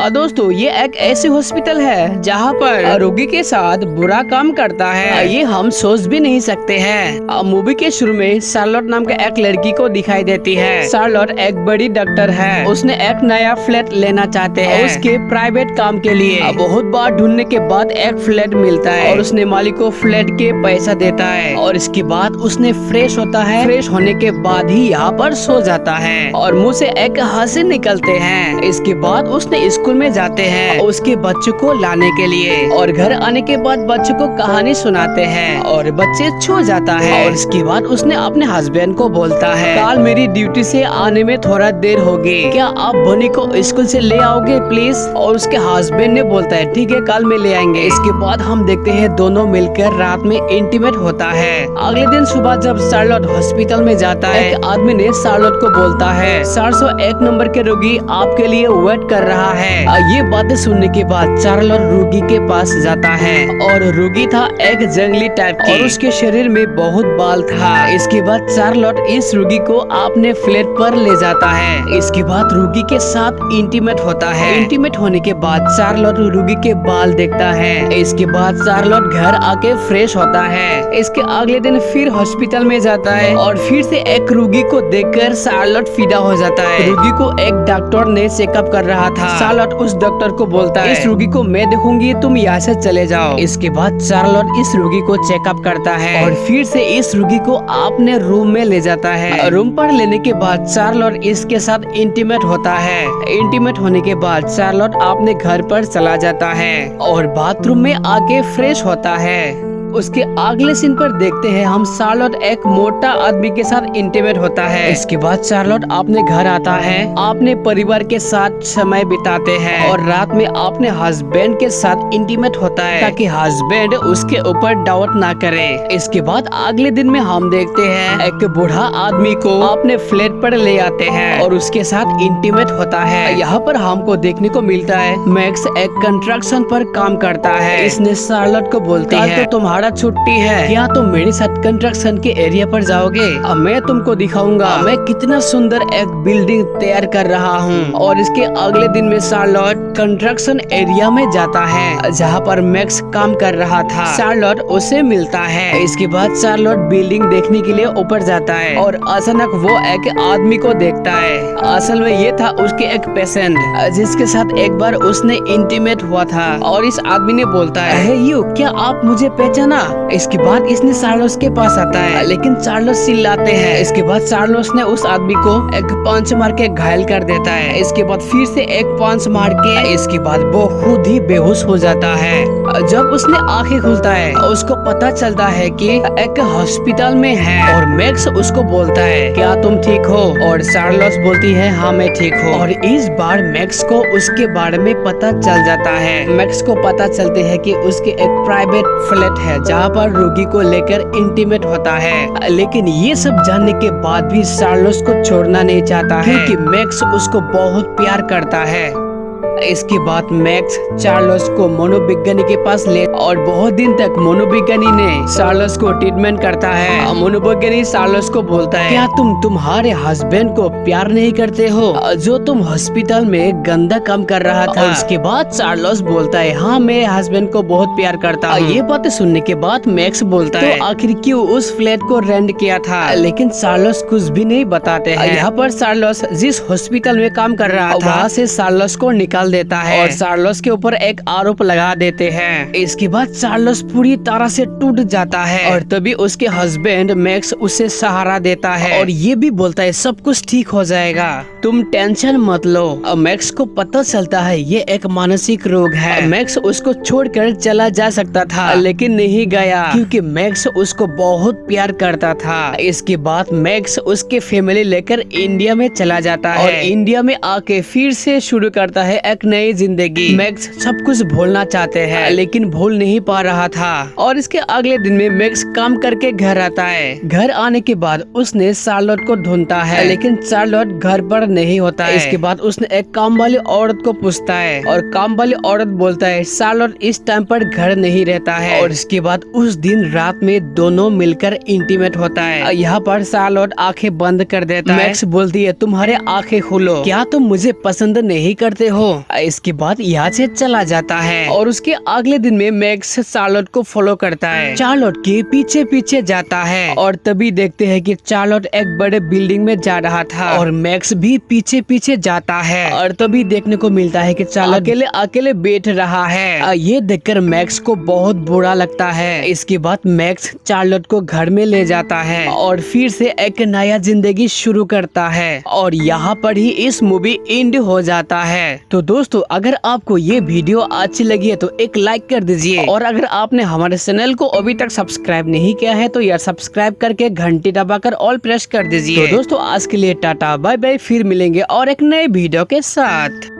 दोस्तों ये एक ऐसी हॉस्पिटल है जहाँ पर रोगी के साथ बुरा काम करता है, ये हम सोच भी नहीं सकते हैं। मूवी के शुरू में शार्लोट नाम का एक लड़की को दिखाई देती है। शार्लोट एक बड़ी डॉक्टर है, उसने एक नया फ्लैट लेना चाहते हैं उसके प्राइवेट काम के लिए। बहुत बार ढूंढने के बाद एक फ्लैट मिलता है और उसने मालिक को फ्लैट के पैसा देता है और इसके बाद उसने फ्रेश होता है। फ्रेश होने के बाद ही यहाँ पर सो जाता है और मुँह से एक हंसी निकलते हैं। इसके बाद उसने स्कूल में जाते हैं उसके बच्चों को लाने के लिए और घर आने के बाद बच्चों को कहानी सुनाते हैं और बच्चे छो जाता है। और इसके बाद उसने अपने हस्बैंड को बोलता है कल मेरी ड्यूटी से आने में थोड़ा देर होगी, क्या आप बनी को स्कूल से ले आओगे प्लीज। और उसके हस्बैंड ने बोलता है ठीक है कल में ले आएंगे। इसके बाद हम देखते हैं दोनों मिलकर रात में इंटीमेट होता है। अगले दिन सुबह जब शार्लोट हॉस्पिटल में जाता है एक आदमी ने शार्लोट को बोलता है 401 नंबर के रोगी आपके लिए वेट कर रहा है। ये बातें सुनने के बाद शार्लोट रोगी के पास जाता है और रोगी था एक जंगली टाइप और उसके शरीर में बहुत बाल था। इसके बाद शार्लोट इस रोगी को अपने फ्लैट पर ले जाता है। इसके बाद रोगी के साथ इंटीमेट होता है। इंटीमेट होने के बाद शार्लोट रोगी के बाल देखता है। इसके बाद शार्लोट घर आके फ्रेश होता है। इसके अगले दिन फिर हॉस्पिटल में जाता है और फिर से एक रोगी को देखकर शार्लोट फिदा हो जाता है। रोगी को एक डॉक्टर ने चेकअप कर रहा था। शार्लोट उस डॉक्टर को बोलता है इस रोगी को मैं देखूंगी, तुम यहाँ से चले जाओ। इसके बाद शार्लोट इस रोगी को चेकअप करता है और फिर से इस रोगी को अपने रूम में ले जाता है। रूम पर लेने के बाद शार्लोट इसके साथ इंटीमेट होता है। इंटीमेट होने के बाद शार्लोट अपने घर पर चला जाता है और बाथरूम में आके फ्रेश होता है। उसके अगले सीन पर देखते हैं हम शार्लोट एक मोटा आदमी के साथ इंटीमेट होता है। इसके बाद शार्लोट अपने घर आता है, अपने परिवार के साथ समय बिताते हैं और रात में अपने हस्बैंड के साथ इंटीमेट होता है ताकि हस्बैंड उसके ऊपर डाउट ना करे। इसके बाद अगले दिन में हम देखते हैं एक बूढ़ा आदमी को अपने फ्लैट पर ले आते हैं और उसके साथ इंटीमेट होता है। यहाँ पर हमको देखने को मिलता है मैक्स एक कंस्ट्रक्शन पर काम करता है। इसने शार्लोट को बोलती है तो तुम्हारा छुट्टी है, क्या तुम मेरे साथ कंस्ट्रक्शन के एरिया पर जाओगे। अब मैं तुमको दिखाऊंगा मैं कितना सुंदर एक बिल्डिंग तैयार कर रहा हूँ। और इसके अगले दिन में शार्लोट कंस्ट्रक्शन एरिया में जाता है जहाँ पर मैक्स काम कर रहा था। शार्लोट उसे मिलता है। इसके बाद शार्लोट बिल्डिंग देखने के लिए ऊपर जाता है और अचानक वो एक आदमी को देखता है। असल में ये था उसके एक पेशेंट जिसके साथ एक बार उसने इंटीमेट हुआ था। और इस आदमी ने बोलता है यू क्या आप मुझे पहचाना। इसके बाद इसने शार्लोट के पास आता है लेकिन शार्लोट चिल्लाते हैं। इसके बाद शार्लोट ने उस आदमी को एक पंच मार के घायल कर देता है। इसके बाद फिर से एक पंच मार के इसके बाद वो खुद ही बेहोश हो जाता है। जब उसने आंखें खुलता है उसको पता चलता है कि एक हॉस्पिटल में है और मैक्स उसको बोलता है क्या तुम ठीक हो। और शार्लोट बोलती है हाँ मैं ठीक हूँ। और इस बार मैक्स को उसके बारे में पता चल जाता है। मैक्स को पता चलते है कि उसके एक प्राइवेट फ्लैट है जहाँ पर रोगी को लेकर इंटीमेट होता है। लेकिन ये सब जानने के बाद भी शार्लोट को छोड़ना नहीं चाहता है क्योंकि मैक्स उसको बहुत प्यार करता है। इसके बाद मैक्स शार्लोट को मनोवैज्ञानिक के पास ले और बहुत दिन तक मनोवैज्ञानिक ने शार्लोट को ट्रीटमेंट करता है। मनोवैज्ञानिक शार्लोट को बोलता है क्या तुम तुम्हारे हस्बैंड को प्यार नहीं करते हो जो तुम हॉस्पिटल में गंदा काम कर रहा था। इसके बाद शार्लोट बोलता है हाँ मैं हस्बैंड को बहुत प्यार करता हूँ। ये बातें सुनने के बाद मैक्स बोलता है तो आखिर क्यों उस फ्लैट को रेंट किया था। लेकिन शार्लोट कुछ भी नहीं बताते हैं। यहाँ पर शार्लोट जिस हॉस्पिटल में काम कर रहा था वहाँ से शार्लोट को निकाल देता है और शार्लोट के ऊपर एक आरोप लगा देते हैं। इसके बाद शार्लोट पूरी तरह से टूट जाता है और तभी उसके हस्बैंड मैक्स उसे सहारा देता है और ये भी बोलता है सब कुछ ठीक हो जाएगा, तुम टेंशन मत लो। अब मैक्स को पता चलता है ये एक मानसिक रोग है। मैक्स उसको छोड़कर चला जा सकता था लेकिन नहीं गया क्योंकि मैक्स उसको बहुत प्यार करता था। इसके बाद मैक्स उसके फैमिली लेकर इंडिया में चला जाता है और इंडिया में आके फिर से शुरू करता है एक नई जिंदगी। मैक्स सब कुछ भूलना चाहते हैं लेकिन भूल नहीं पा रहा था। और इसके अगले दिन में मैक्स काम करके घर आता है। घर आने के बाद उसने शार्लोट को ढूंढता है लेकिन शार्लोट घर पर नहीं होता है। इसके बाद उसने एक काम वाली औरत को पूछता है और काम वाली औरत बोलता है शार्लोट इस टाइम पर घर नहीं रहता है। और इसके बाद उस दिन रात में दोनों मिलकर इंटीमेट होता है। यहाँ पर शार्लोट आंखें बंद कर देता है। मैक्स बोलती है तुम्हारे आंखें खोलो, क्या तुम मुझे पसंद नहीं करते हो। इसके बाद यहाँ से चला जाता है और उसके अगले दिन में मैक्स चार्लोट को फॉलो करता है, चार्लोट के पीछे पीछे जाता है और तभी देखते हैं कि चार्लोट एक बड़े बिल्डिंग में जा रहा था और मैक्स भी पीछे पीछे जाता है और तभी देखने को मिलता है कि चार्लोट अकेले अकेले बैठ रहा है। ये देखकर मैक्स को बहुत बुरा लगता है। इसके बाद मैक्स चार्लोट को घर में ले जाता है और फिर से एक नया जिंदगी शुरू करता है और यहाँ पर ही इस मूवी एंड हो जाता है। तो दोस्तों, अगर आपको ये वीडियो अच्छी लगी है तो एक लाइक कर दीजिए और अगर आपने हमारे चैनल को अभी तक सब्सक्राइब नहीं किया है तो यार सब्सक्राइब करके घंटी दबाकर ऑल प्रेस कर दीजिए। तो दोस्तों, आज के लिए टाटा बाय बाय, फिर मिलेंगे और एक नए वीडियो के साथ।